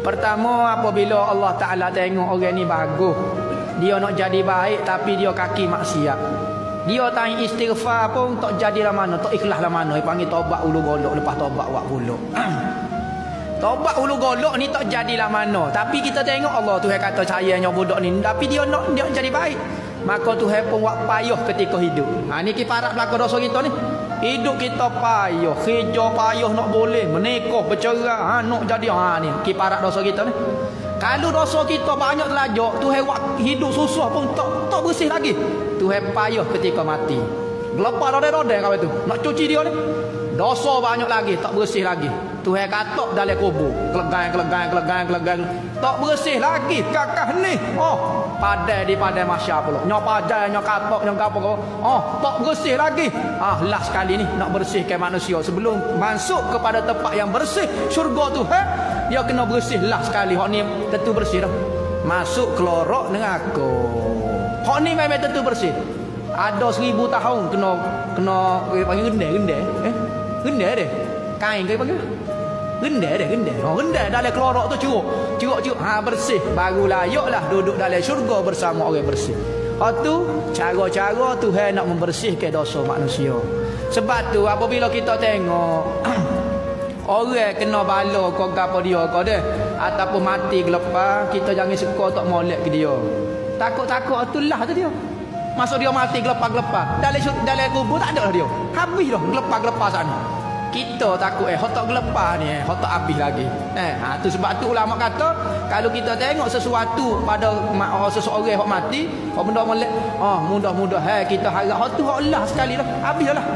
Pertama, apabila Allah Ta'ala tengok orang ni bagus, dia nak jadi baik tapi dia kaki maksiat, dia tanya istighfar pun tak jadi lah mana, tak ikhlas lah mana. Dia panggil tobat ulu golok, lepas tobat buat puluk. Tobat ulu golok ni tak jadilah mana. Tapi kita tengok Allah Tuhan kata sayangnya budak ni, tapi dia nak dia jadi baik. Maka Tuhan pun buat payah ketika hidup. Ni kiparat belaka dosa kita ni. Hidup kita payah, kerja payah nak boleh, menikah, bercerai, nak jadi ni kiparat dosa kita ni. Kalau dosa kita banyak telajak, Tuhan buat hidup susah pun tak bersih lagi. Tuhan payah ketika mati. Gelepar rodai-rodai kau itu. Nak cuci dia ni. Dosa banyak lagi, tak bersih lagi. Tuhan katok dalam kubur. Kelegang. Tak bersih lagi. Kakak ni. Padai di padai masya pula. Nyok padai, nyok katok, nyok apa. Tak bersih lagi. Last kali ni nak bersihkan manusia. Sebelum masuk kepada tempat yang bersih, syurga Tuhan, dia kena bersih last sekali. Hak ni tentu bersih dah. Masuk kelorok dengan aku. Hak ni memang tentu bersih. Ada 1000 tahun kena panggil gendai. Gendai dia. Kain ke panggil? Gendai. Gendai dalam kelorok tu curuk. Bersih. Baru layaklah duduk dalam syurga bersama orang bersih. Hak tu cara-cara Tuhan nak membersihkan dosa manusia. Sebab tu apabila kita tengok orang kena bala kau gapo dia kau dah ataupun mati gelepar, kita jangan suka tak molek ke dia. Takut-takut itulah tu dia. Masuk dia mati gelepar-gelepar. Dalam kubur tak ada lah dia. Habis dah gelepar-gelepar sana. Kita takut hok tak gelepar ni, hok tak habis lagi. Tu sebab tu ulama kata kalau kita tengok sesuatu pada seseorang hok mati, hok benda molek, mudah-mudah kita harap hok tu hok Allah sekali lah. Habis dah lah.